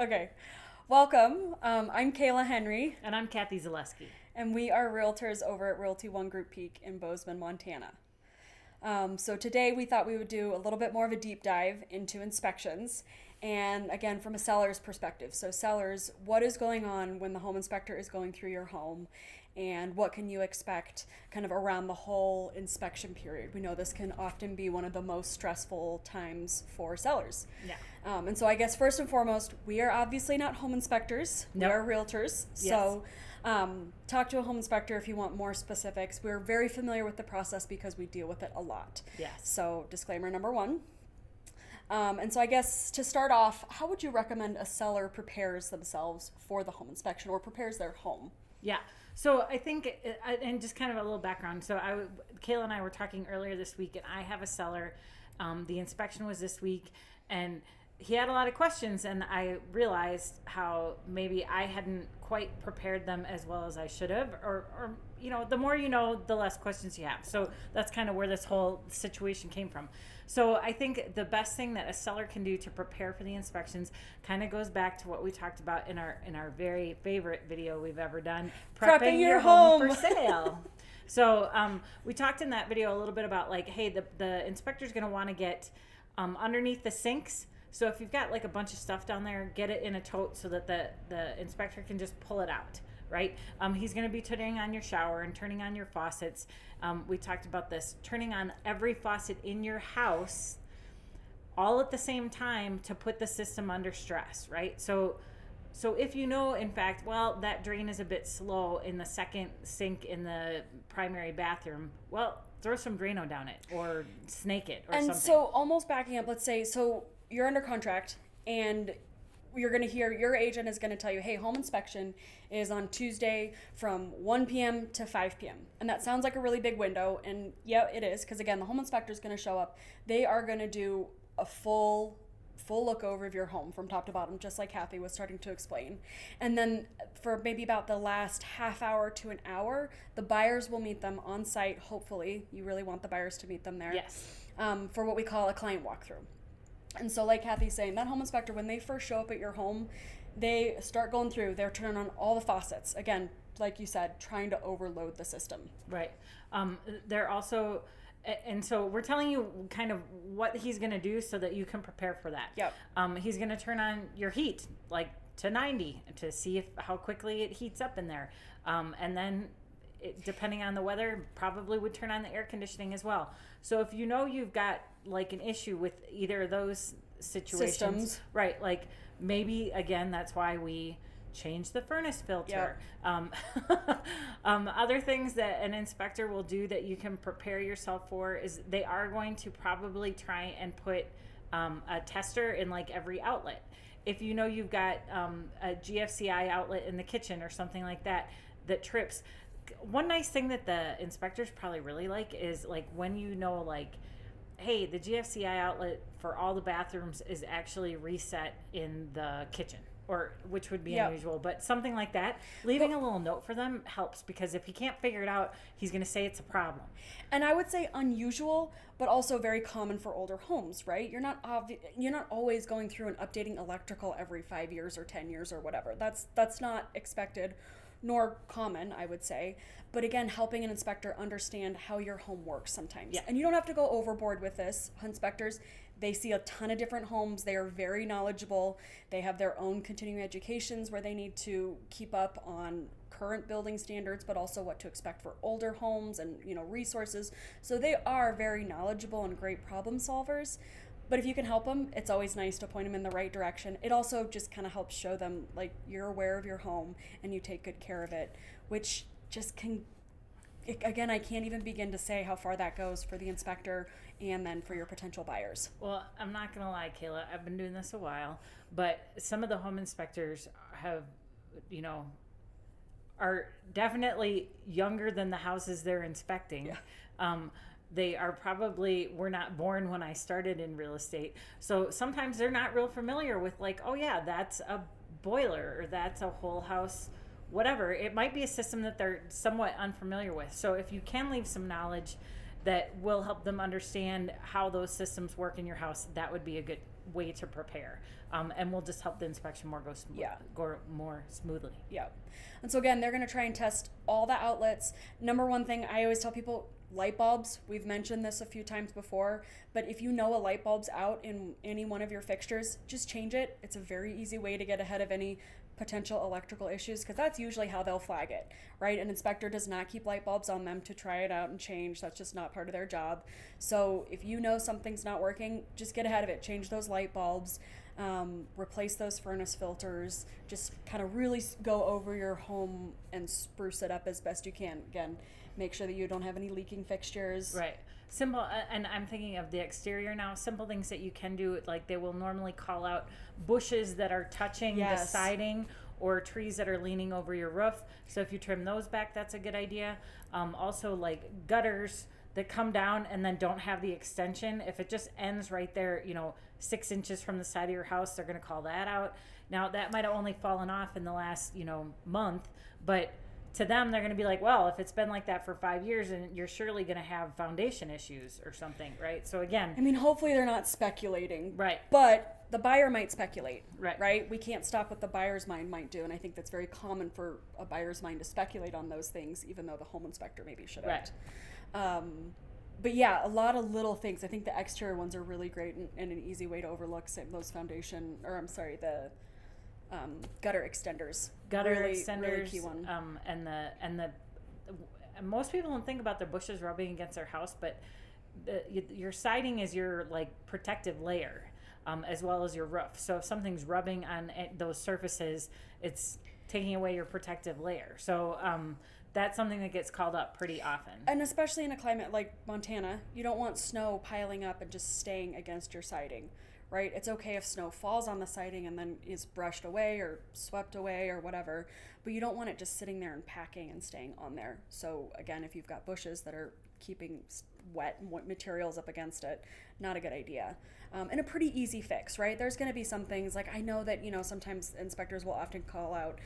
Okay, welcome. I'm Kayla Henry, And I'm Kathy Zalewski. and we are realtors over at Realty ONE Group Peak in Bozeman, Montana. So today we thought we would do a little bit more of a deep dive into inspections, and again from a seller's perspective. So sellers, what is going on when the home inspector is going through your home, and what can you expect kind of around the whole inspection period? We know this can often be one of the most stressful times for sellers. Yeah. And so I guess first and foremost, we are obviously not home inspectors. Nope. We are realtors. So talk to a home inspector if you want more specifics. We're very familiar with the process because we deal with it a lot. Yes. So disclaimer number one. And so I guess to start off, how would you recommend a seller prepares themselves for the home inspection or prepares their home? Yeah. So I think, and just kind of a little background. So Kayla and I were talking earlier this week, and I have a seller. The inspection was this week, and he had a lot of questions, and I realized how maybe I hadn't quite prepared them as well as I should have, or the more you know, the less questions you have. So that's kind of where this whole situation came from. So I think the best thing that a seller can do to prepare for the inspections kind of goes back to what we talked about in our very favorite video we've ever done, Prepping your home for sale. So we talked in that video a little bit about like, hey, the inspector's going to want to get underneath the sinks. So if you've got like a bunch of stuff down there, get it in a tote so that the inspector can just pull it out, right? He's going to be turning on your shower and turning on your faucets. We talked about this, turning on every faucet in your house all at the same time to put the system under stress, right? So if you know, in fact, well, that drain is a bit slow in the second sink in the primary bathroom, well, throw some Drano down it or snake it or something. And so almost backing up, let's say, so you're under contract and you're going to hear your agent is going to tell you, hey, home inspection is on Tuesday from 1 p.m. to 5 p.m. And that sounds like a really big window. And yeah, it is. Because again, the home inspector is going to show up. They are going to do a full look over of your home from top to bottom, just like Kathy was starting to explain. And then for maybe about the last half hour to an hour, the buyers will meet them on site. Hopefully, you really want the buyers to meet them there. Yes. For what we call a client walkthrough. And so like Kathy's saying, that home inspector, when they first show up at your home, they start going through, they're turning on all the faucets. Again, like you said, trying to overload the system. Right. They're also, and so we're telling you kind of what he's going to do so that you can prepare for that. Yep. He's going to turn on your heat like to 90 to see how quickly it heats up in there. And then depending on the weather, probably would turn on the air conditioning as well. So if you know you've got like an issue with either of those situations, Systems. right? Like maybe again, that's why we change the furnace filter. Yep. Other things that an inspector will do that you can prepare yourself for is they are going to probably try and put a tester in like every outlet. If you know you've got a GFCI outlet in the kitchen or something like that trips. One nice thing that the inspectors probably really like is like when you know like, hey, the GFCI outlet for all the bathrooms is actually reset in the kitchen, or which would be unusual, but something like that. Leaving a little note for them helps because if he can't figure it out, he's going to say it's a problem. And I would say unusual, but also very common for older homes, right? You're not always going through and updating electrical every 5 years or 10 years or whatever. That's not expected nor common, I would say. But again, helping an inspector understand how your home works sometimes. Yeah. And you don't have to go overboard with this. Inspectors, they see a ton of different homes. They are very knowledgeable. They have their own continuing educations where they need to keep up on current building standards, but also what to expect for older homes and, resources. So they are very knowledgeable and great problem solvers. But if you can help them, it's always nice to point them in the right direction. It also just kind of helps show them like you're aware of your home and you take good care of it, which just can, again, I can't even begin to say how far that goes for the inspector and then for your potential buyers. Well, I'm not going to lie, Kayla, I've been doing this a while, but some of the home inspectors have, are definitely younger than the houses they're inspecting. Yeah. They were not born when I started in real estate. So sometimes they're not real familiar with like, oh yeah, that's a boiler or that's a whole house, whatever. It might be a system that they're somewhat unfamiliar with. So if you can leave some knowledge that will help them understand how those systems work in your house, that would be a good way to prepare. and we'll just help the inspection go more smoothly. Yeah. And so again, they're going to try and test all the outlets. Number one thing I always tell people, light bulbs. We've mentioned this a few times before, but if you know a light bulb's out in any one of your fixtures, just change it. It's a very easy way to get ahead of any potential electrical issues, because that's usually how they'll flag it, right? An inspector does not keep light bulbs on them to try it out and change. That's just not part of their job. So if you know something's not working, just get ahead of it. Change those light bulbs, replace those furnace filters, just kind of really go over your home and spruce it up as best you can. Again, make sure that you don't have any leaking fixtures. Right. Simple, and I'm thinking of the exterior now, simple things that you can do, like they will normally call out bushes that are touching the siding or trees that are leaning over your roof. So if you trim those back, that's a good idea. Also, like gutters that come down and then don't have the extension. If it just ends right there, 6 inches from the side of your house, they're going to call that out. Now, that might have only fallen off in the last, month, but to them, they're going to be like, well, if it's been like that for 5 years, and you're surely going to have foundation issues or something, right? So again, I mean, hopefully they're not speculating, right? But the buyer might speculate, right? We can't stop what the buyer's mind might do, and I think that's very common for a buyer's mind to speculate on those things, even though the home inspector maybe shouldn't. Right. But yeah, a lot of little things. I think the exterior ones are really great and an easy way to overlook those foundation, or I'm sorry, the gutter extenders. Really key one. And most people don't think about their bushes rubbing against their house, but your siding is your protective layer, as well as your roof. So if something's rubbing on those surfaces, it's taking away your protective layer. So that's something that gets called up pretty often. And especially in a climate like Montana, you don't want snow piling up and just staying against your siding. Right? It's okay if snow falls on the siding and then is brushed away or swept away or whatever, but you don't want it just sitting there and packing and staying on there. So again, if you've got bushes that are keeping wet materials up against it, not a good idea. And a pretty easy fix, right? There's going to be some things, like I know that, sometimes inspectors will often call out,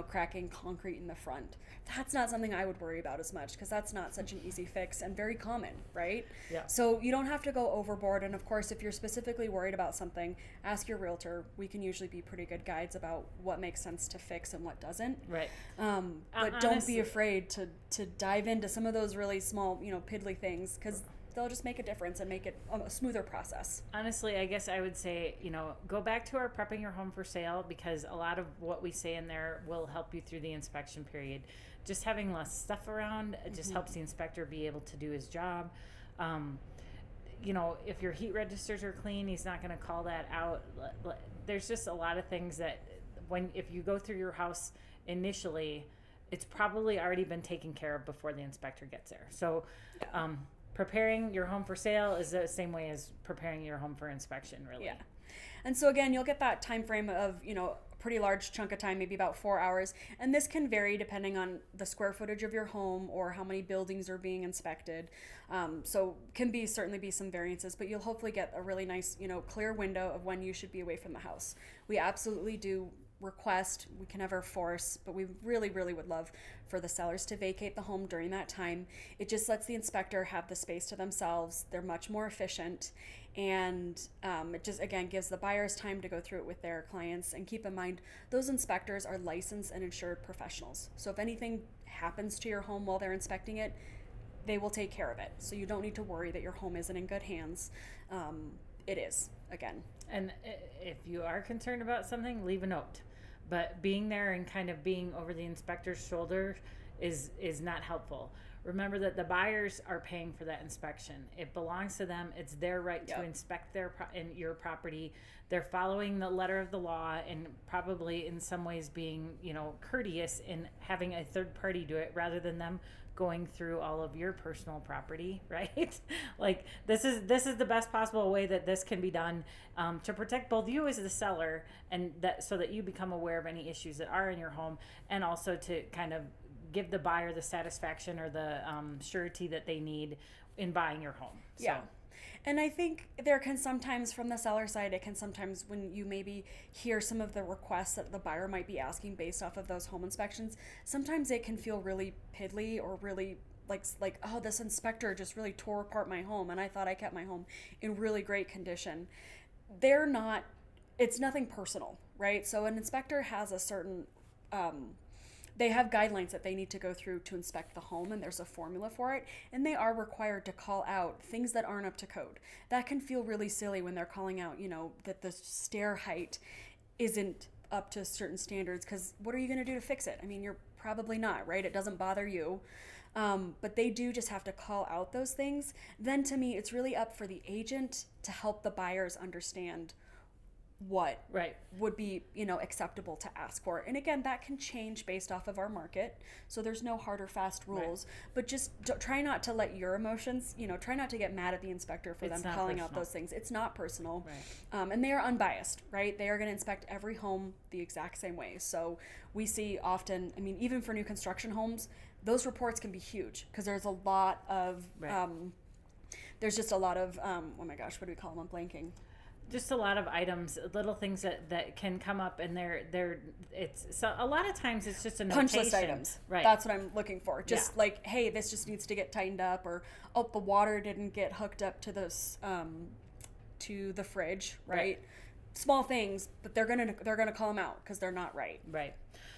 cracking concrete in the front. That's not something I would worry about as much, because that's not such an easy fix and very common, right? Yeah. So you don't have to go overboard. And of course, if you're specifically worried about something, ask your realtor. We can usually be pretty good guides about what makes sense to fix and what doesn't. Right. But don't be afraid to dive into some of those really small, piddly things, because they'll just make a difference and make it a smoother process. Honestly, I guess I would say, go back to our prepping your home for sale, because a lot of what we say in there will help you through the inspection period. Just having less stuff around, it just helps the inspector be able to do his job. If your heat registers are clean, he's not going to call that out. There's just a lot of things that if you go through your house initially, it's probably already been taken care of before the inspector gets there. So, preparing your home for sale is the same way as preparing your home for inspection, really. Yeah. And so again, you'll get that time frame of, a pretty large chunk of time, maybe about 4 hours. And this can vary depending on the square footage of your home or how many buildings are being inspected. So certainly be some variances, but you'll hopefully get a really nice, clear window of when you should be away from the house. We absolutely do request, we can never force, but we really, really would love for the sellers to vacate the home during that time. It just lets the inspector have the space to themselves. They're much more efficient, and it just, again, gives the buyers time to go through it with their clients. And keep in mind, those inspectors are licensed and insured professionals. So if anything happens to your home while they're inspecting it, they will take care of it. So you don't need to worry that your home isn't in good hands. It is, again. And if you are concerned about something, leave a note. But being there and kind of being over the inspector's shoulder is not helpful. Remember that the buyers are paying for that inspection. It belongs to them. It's their right to inspect your property. They're following the letter of the law, and probably in some ways being, courteous in having a third party do it rather than them going through all of your personal property, right? Like this is the best possible way that this can be done, to protect both you as the seller, and that so that you become aware of any issues that are in your home, and also to kind of give the buyer the satisfaction or the surety that they need in buying your home. So. Yeah. And I think there can sometimes, from the seller side, it can sometimes, when you maybe hear some of the requests that the buyer might be asking based off of those home inspections, sometimes it can feel really piddly or really like, oh, this inspector just really tore apart my home and I thought I kept my home in really great condition. They're not it's nothing personal, right? So an inspector has a certain, they have guidelines that they need to go through to inspect the home, and there's a formula for it, and they are required to call out things that aren't up to code. That can feel really silly when they're calling out, that the stair height isn't up to certain standards, because what are you going to do to fix it? I mean, you're probably not, right? It doesn't bother you. But they do just have to call out those things. Then to me, it's really up for the agent to help the buyers understand what would be acceptable to ask for. And again, that can change based off of our market, so there's no hard or fast rules. But just try not to let your emotions, try not to get mad at the inspector for them calling out those things. It's not personal. And they are unbiased, right? They are going to inspect every home the exact same way. So we see often, I mean, even for new construction homes, those reports can be huge because there's a lot of there's just a lot of oh my gosh, what do we call them? I'm blanking. Just a lot of items, little things that can come up, and it's so a lot of times it's just a notation. Punch list items. Right. That's what I'm looking for. Just like, hey, this just needs to get tightened up, or the water didn't get hooked up to this to the fridge, right? Small things, but they're gonna call them out because they're not right. Right.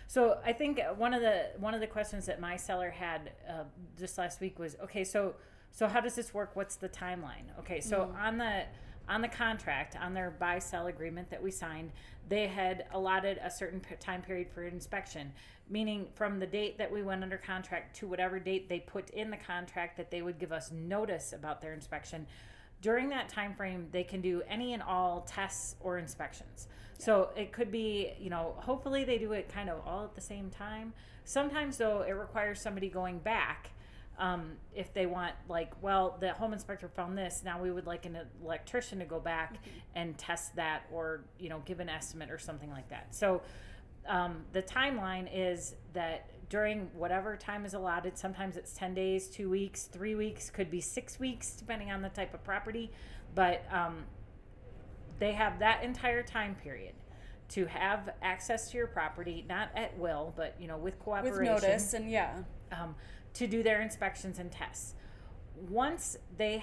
So I think one of the questions that my seller had just last week was, okay, so how does this work? What's the timeline? Okay, so on the contract, on their buy-sell agreement that we signed, they had allotted a certain time period for inspection, meaning from the date that we went under contract to whatever date they put in the contract that they would give us notice about their inspection. During that time frame, they can do any and all tests or inspections. So it could be, hopefully they do it kind of all at the same time. Sometimes, though, it requires somebody going back. If they want, the home inspector found this, now we would like an electrician to go back and test that, or, give an estimate or something like that. So the timeline is that during whatever time is allotted, sometimes it's 10 days, 2 weeks, 3 weeks, could be 6 weeks, depending on the type of property. But they have that entire time period to have access to your property, not at will, but, with cooperation. With notice, and to do their inspections and tests. Once they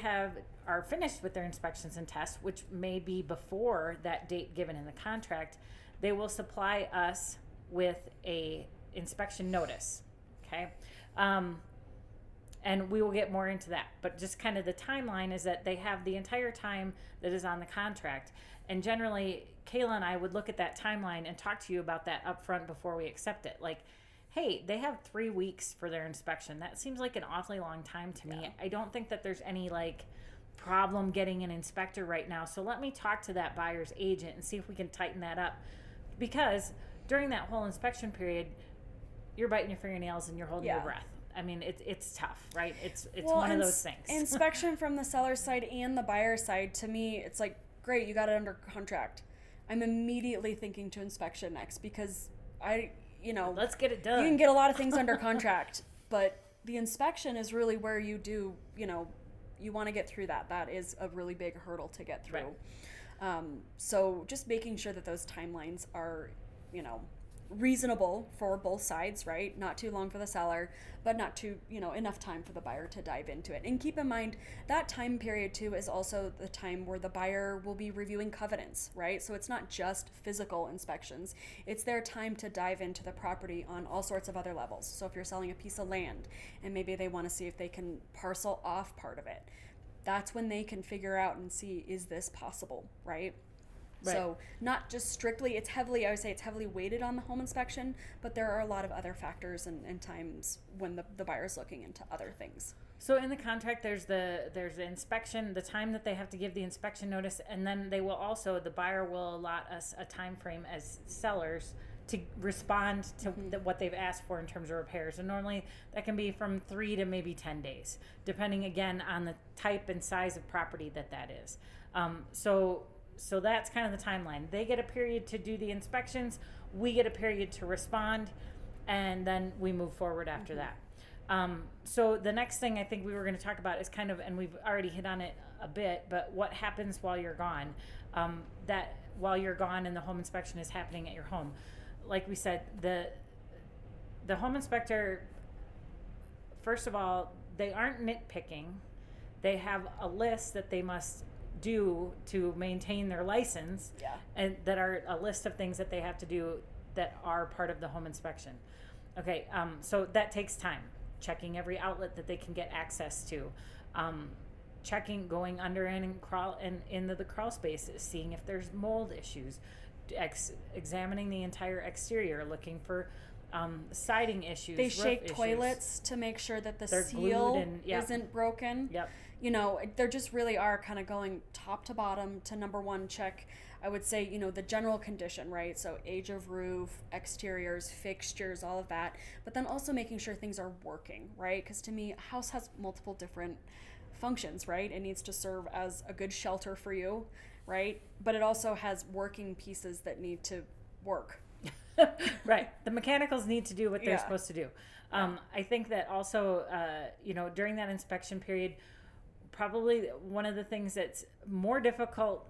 are finished with their inspections and tests, which may be before that date given in the contract, they will supply us with a inspection notice. Okay. And we will get more into that, but just kind of the timeline is that they have the entire time that is on the contract. And generally, Kaila and I would look at that timeline and talk to you about that up front before we accept it. Like, hey, they have 3 weeks for their inspection. That seems like an awfully long time to me. I don't think that there's any problem getting an inspector right now. So let me talk to that buyer's agent and see if we can tighten that up. Because during that whole inspection period, you're biting your fingernails and you're holding your breath. I mean, it's tough, right? It's one of those things. Inspection from the seller's side and the buyer's side, to me, it's like, great, you got it under contract. I'm immediately thinking to inspection next because let's get it done. You can get a lot of things under contract, but the inspection is really where you do, you want to get through that. That is a really big hurdle to get through. Right. So just making sure that those timelines are, reasonable for both sides, right? Not too long for the seller, but not too, enough time for the buyer to dive into it. And keep in mind that time period too is also the time where the buyer will be reviewing covenants, right? So it's not just physical inspections. It's their time to dive into the property on all sorts of other levels. So if you're selling a piece of land and maybe they want to see if they can parcel off part of it, that's when they can figure out and see, is this possible, right? Right. So not just strictly, I would say it's heavily weighted on the home inspection, but there are a lot of other factors and times when the buyer's looking into other things. So in the contract, there's the inspection, the time that they have to give the inspection notice, and then the buyer will allot us a time frame as sellers to respond to what they've asked for in terms of repairs. And normally that can be from 3 to maybe 10 days, depending again on the type and size of property that is. So that's kind of the timeline. They get a period to do the inspections, we get a period to respond, and then we move forward after that. So the next thing I think we were going to talk about is kind of, and we've already hit on it a bit, but what happens while you're gone. That while you're gone and the home inspection is happening at your home. Like we said, the home inspector, first of all, they aren't nitpicking. They have a list that they must do to maintain their license, Yeah. and that are a list of things that they have to do that are part of the home inspection. Okay, so that takes time. Checking every outlet that they can get access to, checking, going under and crawl and into the crawl spaces, seeing if there's mold issues, examining the entire exterior, looking for siding issues. They roof shake issues. toilets to make sure that the They're seal glued and- yep. isn't broken. Yep. You know, there just really are kind of going top to bottom to number one, check, I would say, you know, the general condition, right? So age of roof, exteriors, fixtures, all of that. But then also making sure things are working, right? Because to me, a house has multiple different functions, right? It needs to serve as a good shelter for you, right? But it also has working pieces that need to work. Right. The mechanicals need to do what they're Yeah. supposed to do. I think that also, you know, during that inspection period, probably one of the things that's more difficult,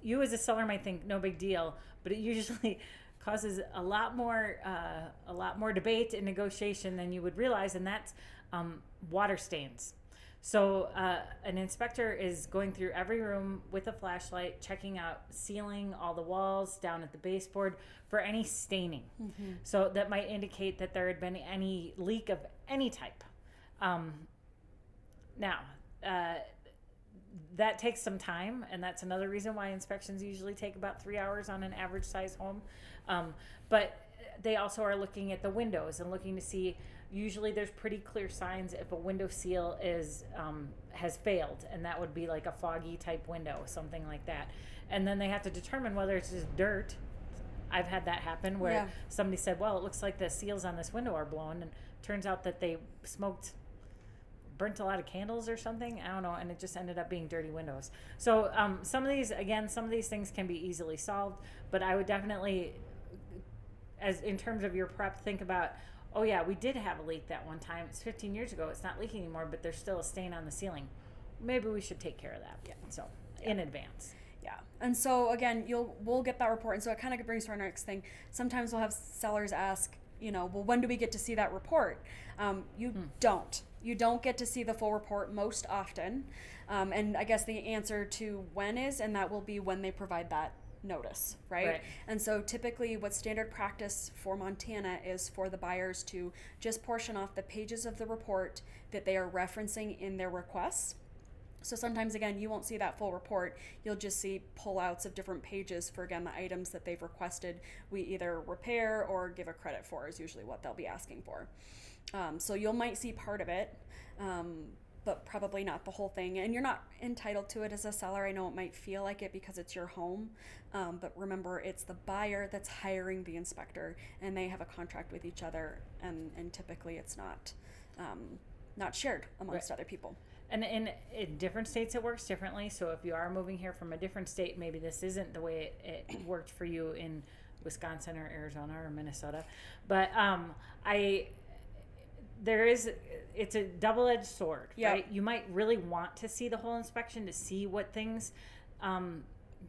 you as a seller might think no big deal, but it usually causes a lot more debate and negotiation than you would realize, and that's water stains. So an inspector is going through every room with a flashlight, checking out ceiling, all the walls, down at the baseboard for any staining. Mm-hmm. So that might indicate that there had been any leak of any type. Now, that takes some time, and that's another reason why inspections usually take about 3 hours on an average size home. But they also are looking at the windows and looking to see, usually there's pretty clear signs if a window seal has failed, and that would be like a foggy type window, something like that. And then they have to determine whether it's just dirt. I've had that happen where somebody said, well, it looks like the seals on this window are blown, and turns out that they burnt a lot of candles or something, I don't know, and it just ended up being dirty windows. So some of these things can be easily solved, but I would definitely, as in terms of your prep, think about, oh yeah, we did have a leak that one time. It's 15 years ago. It's not leaking anymore, but there's still a stain on the ceiling. Maybe we should take care of that. Yeah. So in advance. Yeah. And so again, we'll get that report. And so it kind of brings to our next thing. Sometimes we'll have sellers ask, you know, well, when do we get to see that report? Don't. You don't get to see the full report most often. And I guess the answer to when is, and that will be when they provide that notice, right? And so typically what's standard practice for Montana is for the buyers to just portion off the pages of the report that they are referencing in their requests. So sometimes, again, you won't see that full report. You'll just see pullouts of different pages for, again, the items that they've requested we either repair or give a credit for is usually what they'll be asking for. So you might see part of it, but probably not the whole thing. And you're not entitled to it as a seller. I know it might feel like it because it's your home, but remember, it's the buyer that's hiring the inspector, and they have a contract with each other, and typically it's not shared amongst other people. And in different states, it works differently. So if you are moving here from a different state, maybe this isn't the way it worked for you in Wisconsin or Arizona or Minnesota. But it's a double-edged sword, right? You might really want to see the whole inspection to see what things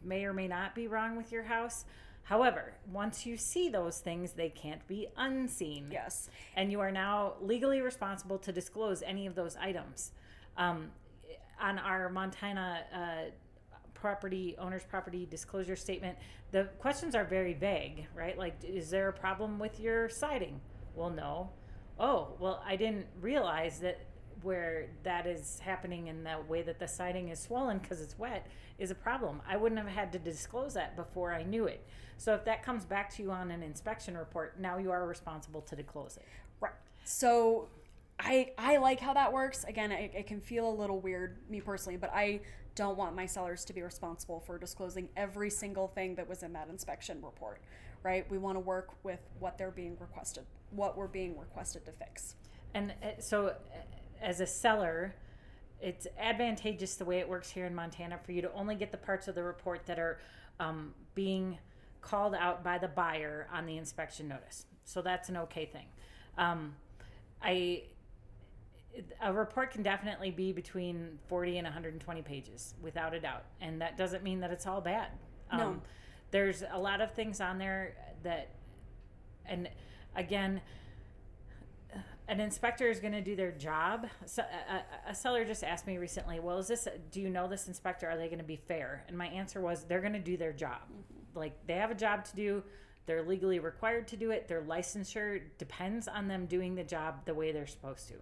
may or may not be wrong with your house. However, once you see those things, they can't be unseen. Yes. And you are now legally responsible to disclose any of those items. On our Montana owner's property disclosure statement, the questions are very vague, right? Like, is there a problem with your siding? Well, no. Oh, well, I didn't realize that where that is happening in the way that the siding is swollen because it's wet is a problem. I wouldn't have had to disclose that before I knew it. So if that comes back to you on an inspection report, now you are responsible to disclose it. Right. So I like how that works. Again, it can feel a little weird, me personally, but I don't want my sellers to be responsible for disclosing every single thing that was in that inspection report, right? We want to work with what we're being requested to fix. And so as a seller, it's advantageous the way it works here in Montana for you to only get the parts of the report that are being called out by the buyer on the inspection notice. So that's an okay thing. A report can definitely be between 40 and 120 pages, without a doubt. And that doesn't mean that it's all bad. No. There's a lot of things on there that, and again, an inspector is going to do their job. So, a seller just asked me recently, well, do you know this inspector? Are they going to be fair? And my answer was, they're going to do their job. Like, they have a job to do. They're legally required to do it. Their licensure depends on them doing the job the way they're supposed to.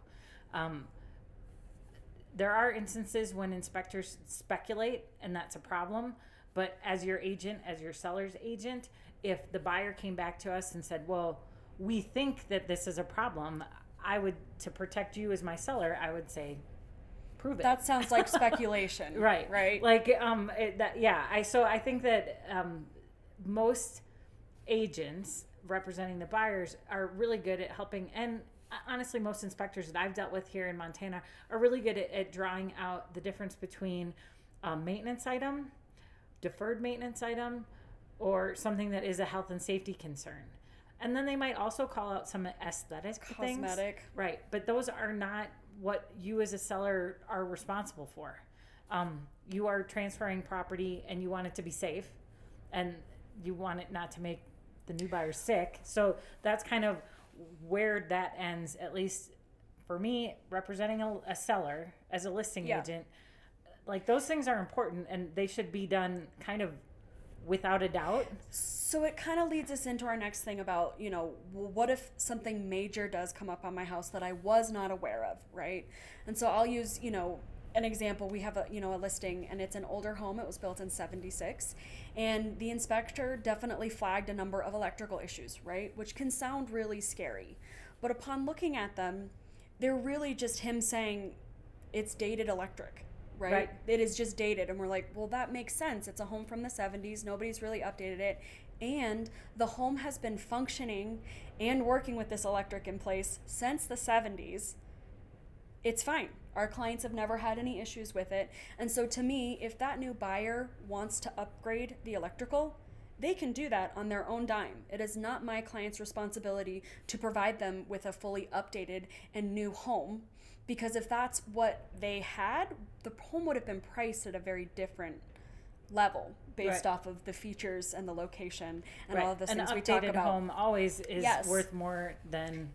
There are instances when inspectors speculate, and that's a problem. But as your agent, as your seller's agent, if the buyer came back to us and said, well, we think that this is a problem, to protect you as my seller, I would say, prove it. That sounds like speculation. Right. Like, so I think that most agents representing the buyers are really good at helping, and honestly, most inspectors that I've dealt with here in Montana are really good at drawing out the difference between a maintenance item, deferred maintenance item, or something that is a health and safety concern. And then they might also call out some aesthetic things. Cosmetic. Right. But those are not what you as a seller are responsible for. You are transferring property and you want it to be safe, and you want it not to make the new buyer sick. So that's kind of where that ends, at least for me, representing a seller as a listing agent. Like, those things are important, and they should be done kind of without a doubt. So it kind of leads us into our next thing about, what if something major does come up on my house that I was not aware of, right? And so I'll use, an example. We have a listing, and it's an older home. It was built in 76, and the inspector definitely flagged a number of electrical issues, right? Which can sound really scary. But upon looking at them, they're really just him saying it's dated electric. Right? It is just dated. And we're like, well, that makes sense. It's a home from the 70s. Nobody's really updated it. And the home has been functioning and working with this electric in place since the 70s. It's fine. Our clients have never had any issues with it. And so to me, if that new buyer wants to upgrade the electrical, they can do that on their own dime. It is not my client's responsibility to provide them with a fully updated and new home. Because if that's what they had, the home would have been priced at a very different level based off of the features and the location and all of the things we talk about. An updated home always is worth more than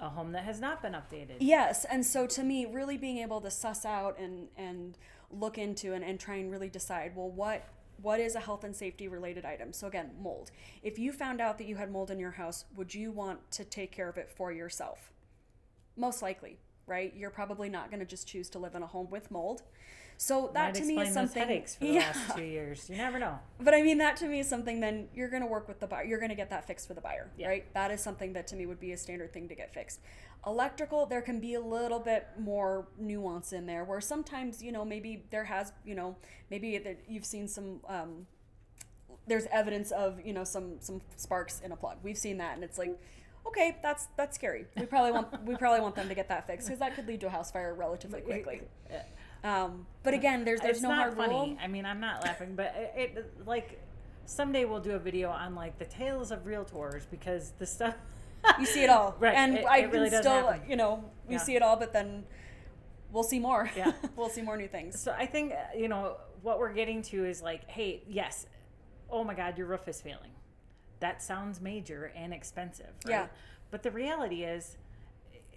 a home that has not been updated. Yes, and so to me, really being able to suss out and look into and try and really decide, well, what is a health and safety related item? So again, mold. If you found out that you had mold in your house, would you want to take care of it for yourself? Most likely. Right? You're probably not going to just choose to live in a home with mold. So that to me is something. Those headaches for the last 2 years. You never know. But I mean, that to me is something. Then you're going to work with the buyer. You're going to get that fixed for the buyer, right? That is something that to me would be a standard thing to get fixed. Electrical, there can be a little bit more nuance in there, where sometimes maybe there has maybe that you've seen some. There's evidence of some sparks in a plug. We've seen that, and it's like. Okay, that's scary. We probably want them to get that fixed, because that could lead to a house fire relatively quickly. But again, there's no hard rule. Funny. I mean, I'm not laughing, but it like someday we'll do a video on like the tales of realtors, because the stuff you see it all, right? And it I really can still we see it all, but then we'll see more. Yeah, we'll see more new things. So I think what we're getting to is like, hey, yes, oh my God, your roof is failing. That sounds major and expensive, right? Yeah. But the reality is,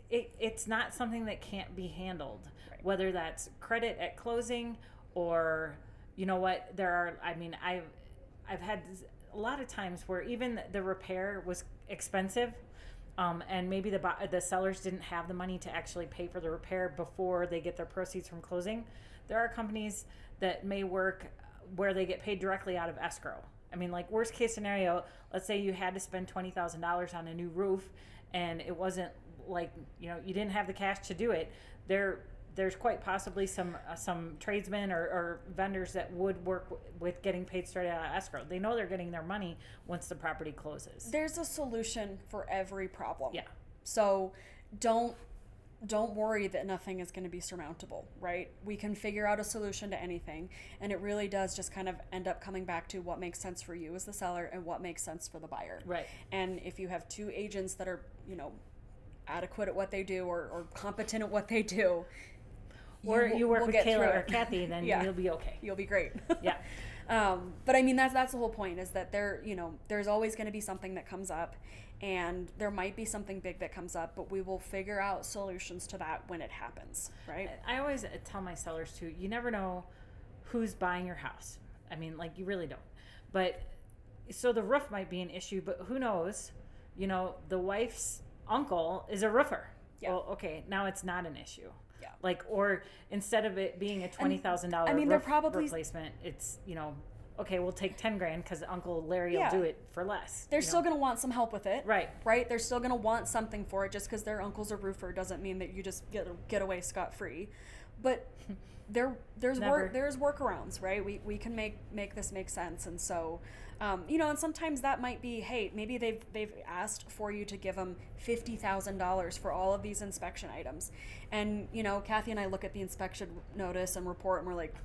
it's not something that can't be handled, right. Whether that's credit at closing or, I've had a lot of times where even the repair was expensive, and maybe the sellers didn't have the money to actually pay for the repair before they get their proceeds from closing. There are companies that may work where they get paid directly out of escrow. I mean, like, worst case scenario, let's say you had to spend $20,000 on a new roof, and it wasn't like, you didn't have the cash to do it. There's quite possibly some tradesmen or vendors that would work with getting paid straight out of escrow. They know they're getting their money once the property closes. There's a solution for every problem. Yeah. So don't worry that nothing is going to be surmountable, right? We can figure out a solution to anything, and it really does just kind of end up coming back to what makes sense for you as the seller and what makes sense for the buyer. Right. And if you have two agents that are, adequate at what they do or competent at what they do, or you work with Kaila or Kathy, then you'll be okay. You'll be great. Yeah. But I mean, that's the whole point, is that there's always going to be something that comes up, and there might be something big that comes up, but we will figure out solutions to that when it happens, right? I always tell my sellers too, you never know who's buying your house. I mean, like, you really don't. But so the roof might be an issue, but who knows? The wife's uncle is a roofer. Yeah. Well, okay, now it's not an issue. Yeah. Like, or instead of it being a $20,000 roof replacement, it's, okay, we'll take 10 grand because Uncle Larry will do it for less. They're still going to want some help with it. Right. Right? They're still going to want something for it. Just because their uncle's a roofer doesn't mean that you just get away scot-free. But there's workarounds, right? We can make this make sense. And so, and sometimes that might be, hey, maybe they've asked for you to give them $50,000 for all of these inspection items. And, Kathy and I look at the inspection notice and report, and we're like,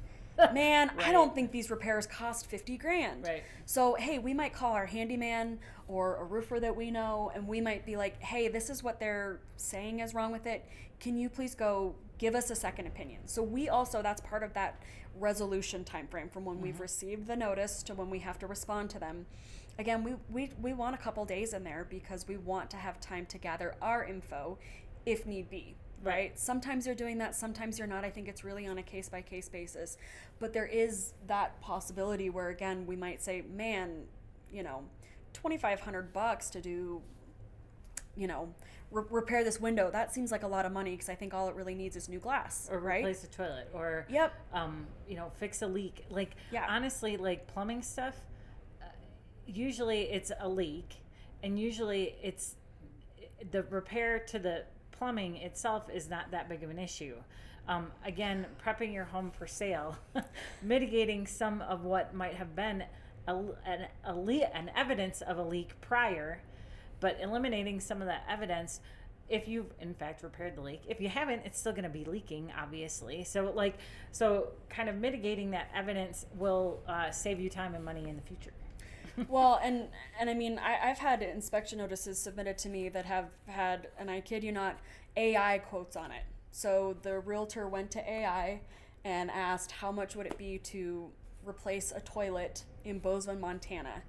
man, right. I don't think these repairs cost 50 grand. Right. So, hey, we might call our handyman or a roofer that we know, and we might be like, hey, this is what they're saying is wrong with it. Can you please go give us a second opinion? So we also, that's part of that resolution time frame from when we've received the notice to when we have to respond to them. Again, we want a couple days in there because we want to have time to gather our info if need be. Right? Sometimes you're doing that, sometimes you're not. I think it's really on a case-by-case basis. But there is that possibility where, again, we might say, man, $2,500 to do, repair this window. That seems like a lot of money because I think all it really needs is new glass. Or right? Replace a toilet. Or, fix a leak. Like, honestly, like plumbing stuff, usually it's a leak. And usually it's the repair to the plumbing itself is not that big of an issue. Again, prepping your home for sale, mitigating some of what might have been an evidence of a leak prior, but eliminating some of that evidence if you've in fact repaired the leak. If you haven't, it's still going to be leaking, obviously. So kind of mitigating that evidence will save you time and money in the future. Well, and I mean, I've had inspection notices submitted to me that have had, and I kid you not, AI quotes on it. So the realtor went to AI and asked how much would it be to replace a toilet in Bozeman, Montana.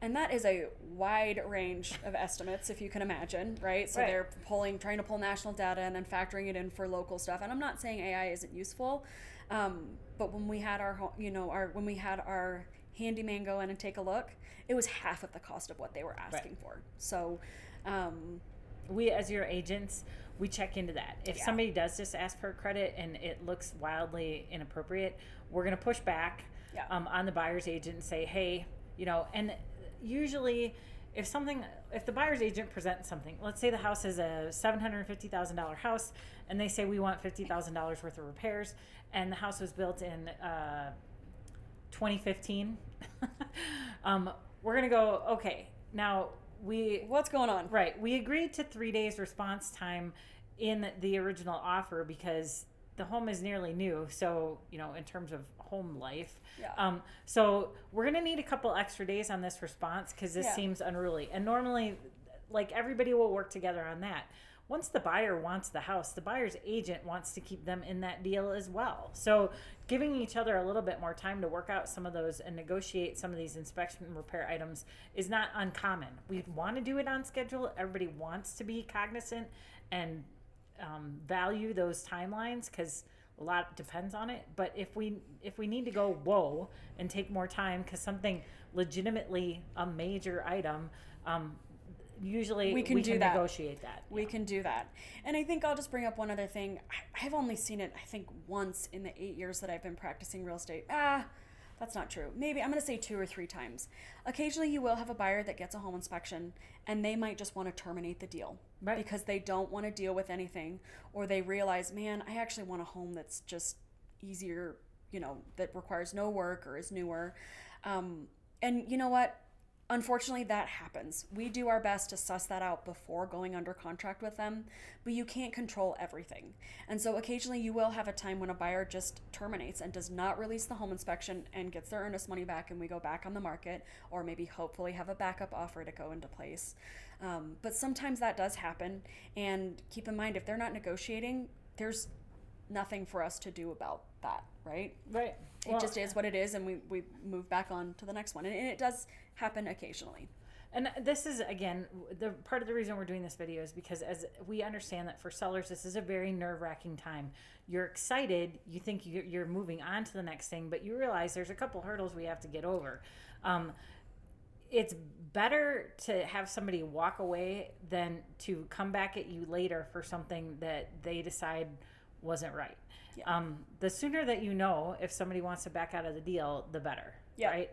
And that is a wide range of estimates, if you can imagine, right? So they're trying to pull national data and then factoring it in for local stuff. And I'm not saying AI isn't useful, but when we had our handyman go in and take a look, it was half of the cost of what they were asking for. So we, as your agents, we check into that. If somebody does just ask for credit and it looks wildly inappropriate, we're going to push back on the buyer's agent and say, hey, and usually if the buyer's agent presents something, let's say the house is a $750,000 house and they say we want $50,000 worth of repairs, and the house was built in 2015, we're going to go, okay, now what's going on? Right. We agreed to 3 days response time in the original offer because the home is nearly new. So, in terms of home life. Yeah. So we're going to need a couple extra days on this response because this seems unruly. And normally, like, everybody will work together on that. Once the buyer wants the house, the buyer's agent wants to keep them in that deal as well. So giving each other a little bit more time to work out some of those and negotiate some of these inspection and repair items is not uncommon. We want to do it on schedule. Everybody wants to be cognizant and value those timelines because a lot depends on it. But if we need to go whoa and take more time because something legitimately a major item, usually we can negotiate that. We can do that. And I think I'll just bring up one other thing. I've only seen it, I think, once in the 8 years that I've been practicing real estate. That's not true. Maybe I'm going to say 2 or 3 times. Occasionally you will have a buyer that gets a home inspection and they might just want to terminate the deal because they don't want to deal with anything, or they realize, man, I actually want a home that's just easier, that requires no work or is newer. And you know what? Unfortunately, that happens. We do our best to suss that out before going under contract with them, but you can't control everything. And so occasionally you will have a time when a buyer just terminates and does not release the home inspection and gets their earnest money back, and we go back on the market, or maybe hopefully have a backup offer to go into place. But sometimes that does happen, and keep in mind, if they're not negotiating, there's nothing for us to do about that, right? Right. It just is what it is, and we move back on to the next one. And it does happen occasionally. And this is, again, the part of the reason we're doing this video is because as we understand that for sellers, this is a very nerve-wracking time. You're excited, you think you're moving on to the next thing, but you realize there's a couple hurdles we have to get over. It's better to have somebody walk away than to come back at you later for something that they decide wasn't right. Yeah. The sooner that you know if somebody wants to back out of the deal, the better. Yeah. Right?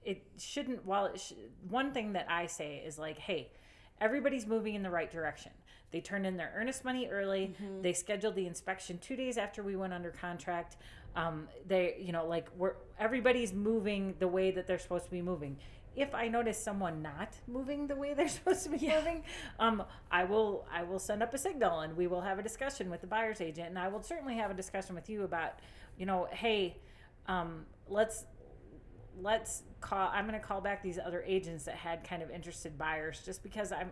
It shouldn't, one thing that I say is like, hey, everybody's moving in the right direction. They turned in their earnest money early. Mm-hmm. They scheduled the inspection 2 days after we went under contract. Everybody's moving the way that they're supposed to be moving. If I notice someone not moving the way they're supposed to be moving, I will send up a signal and we will have a discussion with the buyer's agent. And I will certainly have a discussion with you about, hey, let's call. I'm going to call back these other agents that had kind of interested buyers, just because I'm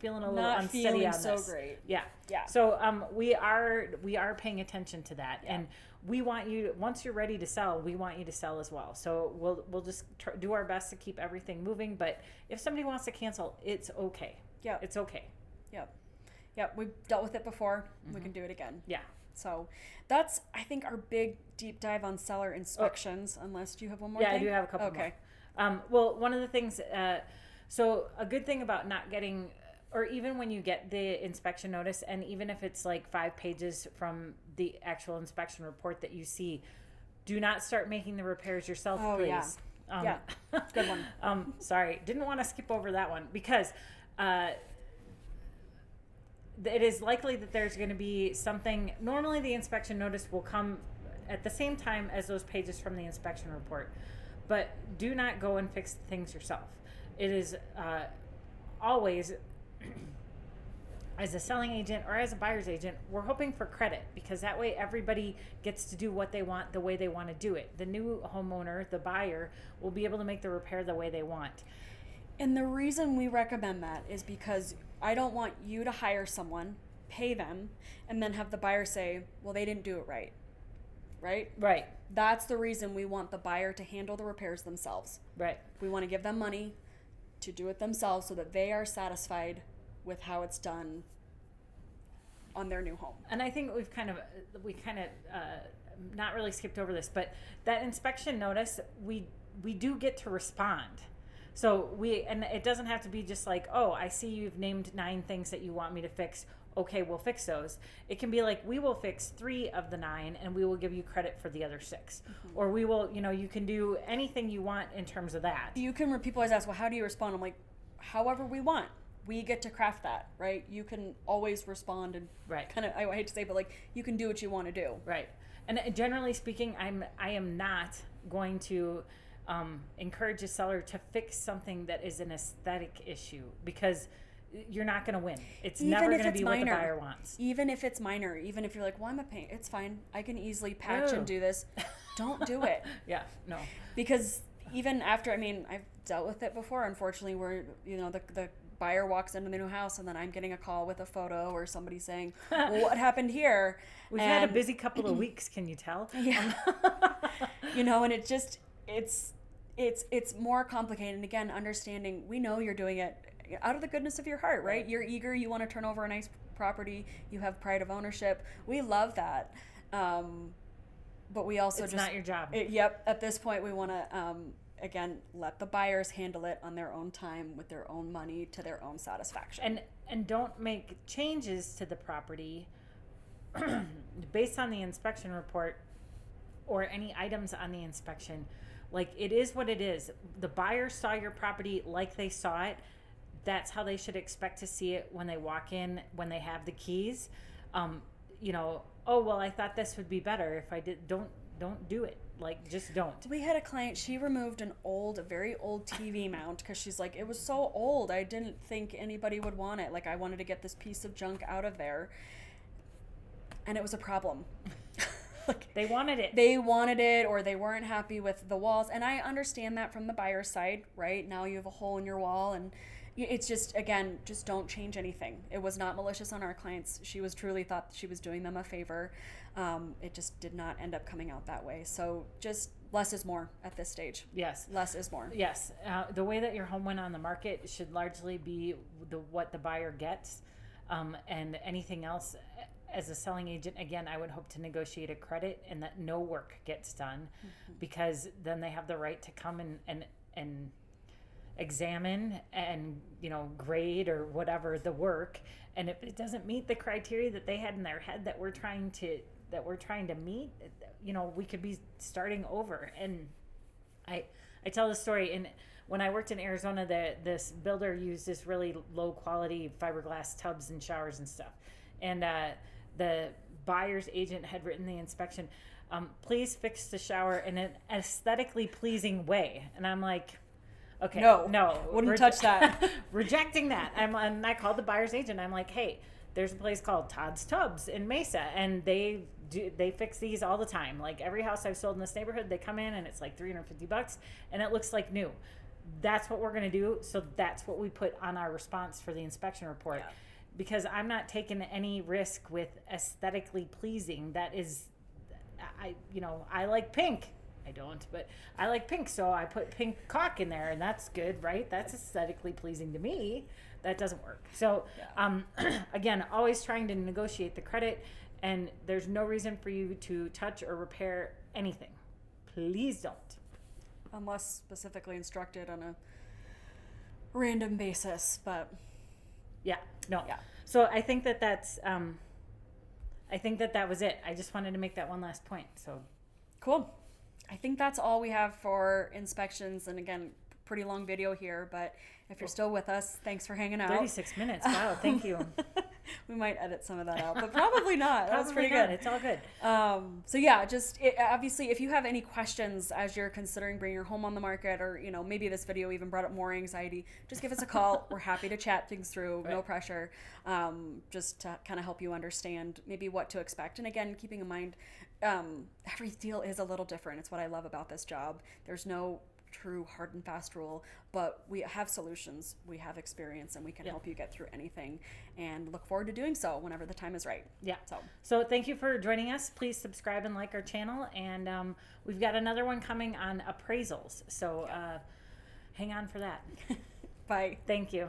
feeling a little unsteady on this. Not feeling so great. Yeah. So we are paying attention to that, and we want you. Once you're ready to sell, we want you to sell as well. So we'll just do our best to keep everything moving. But if somebody wants to cancel, it's okay. Yeah, it's okay. Yep. We've dealt with it before. Mm-hmm. We can do it again. Yeah. So that's, I think, our big deep dive on seller inspections, unless you have one more thing? Yeah, I do have a couple more. Well, one of the things, so a good thing about not getting, or even when you get the inspection notice, and even if it's like 5 pages from the actual inspection report that you see, do not start making the repairs yourself, please. Yeah, good one. Sorry, didn't want to skip over that one, because it is likely that there's going to be something. Normally the inspection notice will come at the same time as those pages from the inspection report, but do not go and fix things yourself. It is always, as a selling agent or as a buyer's agent, we're hoping for credit, because that way everybody gets to do what they want the way they want to do it. The new homeowner, the buyer, will be able to make the repair the way they want. And the reason we recommend that is because I don't want you to hire someone, pay them, and then have the buyer say, well, they didn't do it right. Right. That's the reason we want the buyer to handle the repairs themselves. Right. We want to give them money to do it themselves so that they are satisfied with how it's done on their new home. And I think we kind of not really skipped over this, but that inspection notice, we do get to respond. So and it doesn't have to be just like, oh, I see you've named 9 things that you want me to fix. Okay, we'll fix those. It can be like, we will fix 3 of the 9 and we will give you credit for the other 6. Mm-hmm. Or we will, you can do anything you want in terms of that. People always ask, well, how do you respond? I'm like, however we want. We get to craft that, right? You can always respond and kind of, I hate to say, but like, you can do what you want to do. Right. And generally speaking, I am not going to encourage a seller to fix something that is an aesthetic issue, because you're not going to win. It's never going to be what the buyer wants. Even if it's minor, even if you're like, well, I'm a paint, it's fine. I can easily patch and do this. Don't do it. Yeah, no. Because even after, I've dealt with it before, unfortunately, where, the buyer walks into the new house and then I'm getting a call with a photo or somebody saying, well, what happened here? We've had a busy couple of weeks, can you tell? Yeah. And it just, it's more complicated. And again, understanding, we know you're doing it out of the goodness of your heart, right? You're eager, you want to turn over a nice property, you have pride of ownership. We love that. But we also it's not your job. At this point, we want to, again, let the buyers handle it on their own time with their own money to their own satisfaction. And don't make changes to the property based on the inspection report or any items on the inspection. Like, it is what it is. The buyer saw your property like they saw it. That's how they should expect to see it when they walk in, when they have the keys. Oh, well, I thought this would be better if I did. Don't do it. Like, just don't. We had a client, she removed a very old TV mount because she's like, it was so old. I didn't think anybody would want it. Like, I wanted to get this piece of junk out of there. And it was a problem. They wanted it, or they weren't happy with the walls. And I understand that from the buyer's side, right? Now you have a hole in your wall, and It's just, again, just don't change anything. It was not malicious on our clients. She was truly thought she was doing them a favor. It just did not end up coming out that way. So just less is more at this stage. Yes. Less is more. Yes. The way that your home went on the market should largely be what the buyer gets. And anything else, as a selling agent, again, I would hope to negotiate a credit and that no work gets done, because then they have the right to come and examine and, grade or whatever the work. And if it doesn't meet the criteria that they had in their head that we're trying to meet, we could be starting over. And I tell the story, and when I worked in Arizona, this builder used this really low quality fiberglass tubs and showers and stuff. And the buyer's agent had written the inspection, please fix the shower in an aesthetically pleasing way. And I'm like, okay, no, wouldn't touch that. Rejecting that. And I called the buyer's agent. I'm like, hey, there's a place called Todd's Tubs in Mesa, and they fix these all the time. Like every house I've sold in this neighborhood, they come in and it's like $350 and it looks like new. That's what we're going to do. So that's what we put on our response for the inspection report. Yeah. Because I'm not taking any risk with aesthetically pleasing. That is, I like pink. I don't, but I like pink. So I put pink caulk in there, and that's good, right? That's aesthetically pleasing to me. That doesn't work. So, again, always trying to negotiate the credit, and there's no reason for you to touch or repair anything. Please don't. Unless specifically instructed on a random basis, but yeah. Yeah. So I think that's I think that was it. I just wanted to make that one last point. So cool. I think that's all we have for inspections. And again, pretty long video here, but if you're still with us, thanks for hanging out. 36 minutes. Wow. Thank you. We might edit some of that out, but probably not. That was pretty good. It's all good. So yeah, obviously, if you have any questions as you're considering bringing your home on the market, or maybe this video even brought up more anxiety, just give us a call. We're happy to chat things through. Right. No pressure. Just to kind of help you understand maybe what to expect. And again, keeping in mind, every deal is a little different. It's what I love about this job. There's no true hard and fast rule, but we have solutions, we have experience, and we can help you get through anything, and look forward to doing so whenever the time is right. So thank you for joining us. Please subscribe and like our channel, and we've got another one coming on appraisals, so hang on for that. Bye. Thank you.